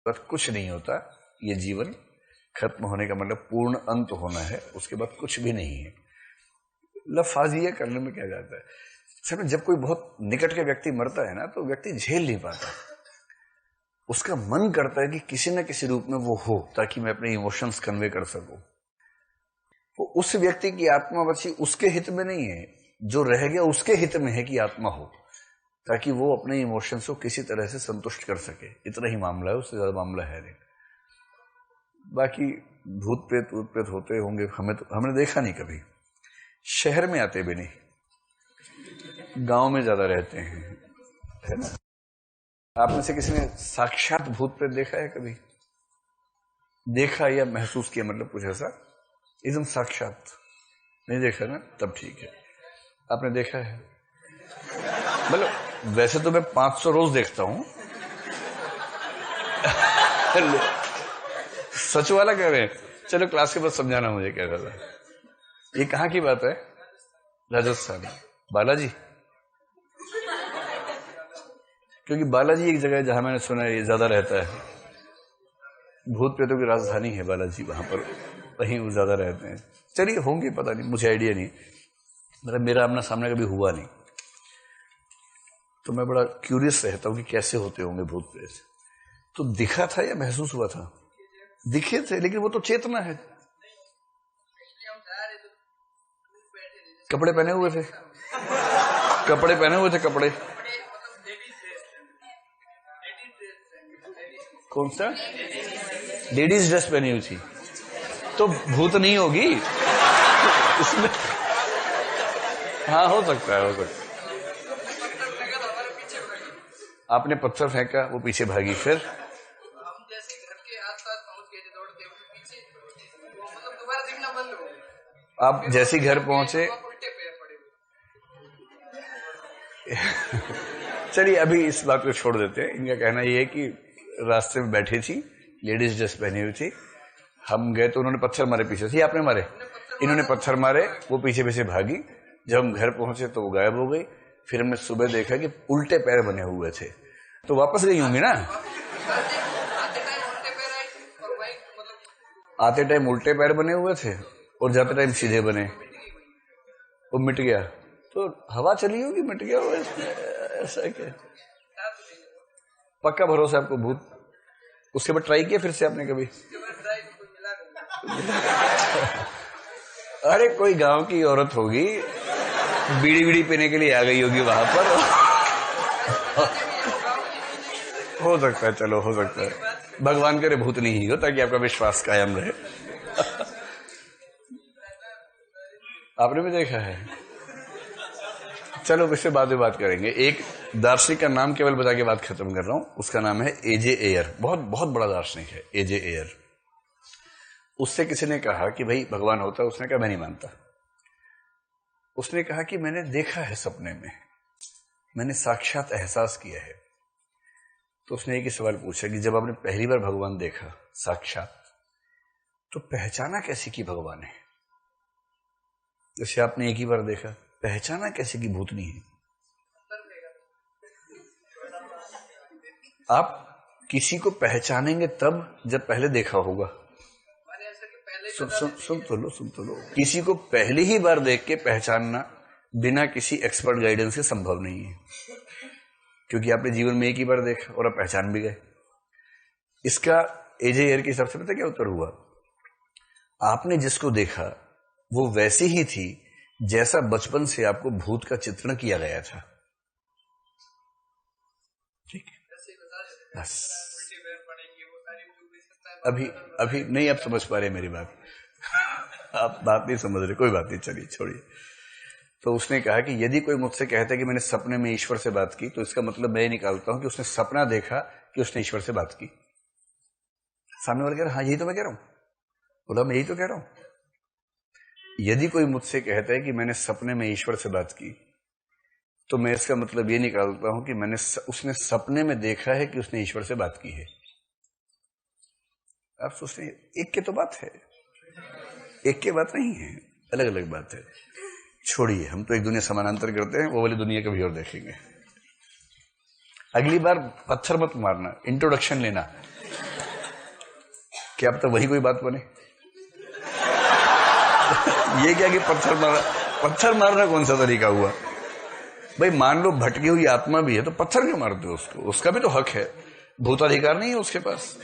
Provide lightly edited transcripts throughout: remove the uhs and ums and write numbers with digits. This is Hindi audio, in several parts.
बस कुछ नहीं होता। ये जीवन खत्म होने का मतलब पूर्ण अंत होना है, उसके बाद कुछ भी नहीं है। लफाजिया करने में क्या जाता है। समझ, जब कोई बहुत निकट के व्यक्ति मरता है ना, तो व्यक्ति झेल नहीं पाता, उसका मन करता है कि किसी न किसी रूप में वो हो, ताकि मैं अपने इमोशंस कन्वे कर सकूं। वो उस व्यक्ति की आत्मा बची उसके हित में नहीं है, जो रह गया उसके हित में है कि आत्मा हो, ताकि वो अपने इमोशंस को किसी तरह से संतुष्ट कर सके। इतना ही मामला है, उससे ज्यादा मामला है नहीं। बाकी भूत प्रेत होते होंगे, हमने देखा नहीं कभी, शहर में आते भी नहीं, गांव में ज्यादा रहते हैं, है ना। आप में से किसी ने साक्षात भूत प्रेत देखा है कभी? देखा या महसूस किया, मतलब कुछ ऐसा एकदम साक्षात नहीं देखा ना, तब ठीक है। आपने देखा है? मतलब वैसे तो मैं 500 रोज देखता हूं। सच वाला कह रहे हैं? चलो क्लास के बाद समझाना मुझे क्या था। ये कहाँ की बात है? राजस्थान। बालाजी? क्योंकि बालाजी एक जगह है जहां मैंने सुना है ये ज्यादा रहता है, भूत प्रेतों की राजधानी है बालाजी, वहां पर वहीं वो ज्यादा रहते हैं। चलिए होंगे, पता नहीं, मुझे आइडिया नहीं, मतलब मेरा आमना सामने कभी हुआ नहीं, तो मैं बड़ा क्यूरियस रहता हूं कि कैसे होते होंगे भूत प्रेत। तो दिखा था या महसूस हुआ था? दिखे थे, लेकिन वो तो चेतना है। कपड़े पहने हुए थे, कपड़े पहने हुए थे, कपड़े कौन सा? लेडीज ड्रेस पहनी हुई थी, तो भूत नहीं होगी इसमें। हाँ, हो सकता है, हो सकता है। आपने पत्थर फेंका, वो पीछे भागी, फिर हम जैसे घर के आसपास पहुंच गए थे दौड़ते हुए, पीछे मतलब दोबारा दिखना बंद हो गया। आप जैसे घर पहुंचे, उल्टे पैर पड़े हुए। चलिए अभी इस बात को छोड़ देते हैं। इनका कहना यह है कि रास्ते में बैठी थी, लेडीज ड्रेस पहनी हुई थी, हम गए तो उन्होंने पत्थर मारे पीछे से। आपने मारे? इन्होंने पत्थर मारे, वो पीछे पीछे भागी। जब हम घर पहुंचे तो वो गायब हो गई। फिर हमने सुबह देखा कि उल्टे पैर बने हुए थे, तो वापस गई होंगी ना। आते टाइम उल्टे पैर बने हुए थे और जाते टाइम सीधे बने, वो मिट गया। तो हवा चली होगी, मिट गया वो, ऐसा क्या? पक्का भरोसा आपको भूत? उसके बाद ट्राई किया फिर से आपने कभी? अरे कोई गांव की औरत होगी, बीड़ी बीड़ी पीने के लिए आ गई होगी वहां पर। हो सकता है, चलो हो सकता है। भगवान करे भूत नहीं हो, ताकि आपका विश्वास कायम रहे। आपने भी देखा है? चलो इससे बाद में बात करेंगे। एक दार्शनिक का नाम केवल बता के बात खत्म कर रहा हूं, उसका नाम है एजे एयर। बहुत बहुत बड़ा दार्शनिक है एजे एयर। उससे किसी ने कहा कि भाई भगवान होता है, उसने कहा मैं नहीं मानता। उसने कहा कि मैंने देखा है सपने में, मैंने साक्षात एहसास किया है। तो उसने एक ही सवाल पूछा कि जब आपने पहली बार भगवान देखा साक्षात, तो पहचाना कैसे कि भगवान है? जैसे आपने एक ही बार देखा, पहचाना कैसे कि भूत नहीं है? आप किसी को पहचानेंगे तब जब पहले देखा होगा। सुन तो लो। किसी को पहली ही बार देख के पहचानना बिना किसी एक्सपर्ट गाइडेंस के संभव नहीं है, क्योंकि आपने जीवन में एक ही बार देखा और आप पहचान भी गए। इसका एजे एयर के हिसाब से पता क्या उत्तर हुआ? आपने जिसको देखा वो वैसी ही थी जैसा बचपन से आपको भूत का चित्रण किया गया था। ठीक है, बस। अभी नहीं आप समझ पा रहे मेरी बात। आप बात नहीं समझ रहे, कोई बात नहीं, चलिए छोड़िए। तो उसने कहा कि यदि कोई मुझसे कहता है कि मैंने सपने में ईश्वर से बात की, तो इसका मतलब मैं निकालता हूं कि उसने सपना देखा कि उसने ईश्वर से बात की। सामने वाला कह रहा हाँ यही तो मैं कह रहा हूं। बोला मैं यही तो कह रहा हूं। यदि कोई मुझसे कहता है कि मैंने सपने में ईश्वर से बात की, तो मैं इसका मतलब ये निकालता हूं कि उसने सपने में देखा है कि उसने ईश्वर से बात की है। आप सोचते हैं एक की तो बात है, एक की बात नहीं है, अलग अलग बात है। छोड़िए, हम तो एक दुनिया समानांतर करते हैं, वो वाली दुनिया कभी और देखेंगे। अगली बार पत्थर मत मारना, इंट्रोडक्शन लेना। क्या अब तक वही कोई बात बने? ये क्या कि पत्थर मारना कौन सा तरीका हुआ? भाई मान लो भटकी हुई आत्मा भी है तो पत्थर क्यों मारते हो उसको? उसका भी तो हक है, भूताधिकार नहीं है उसके पास,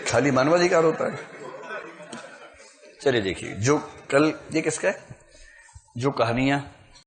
खाली मानवाधिकार होता है। चलिए देखिए, जो कल ये किसका है, जो कहानियां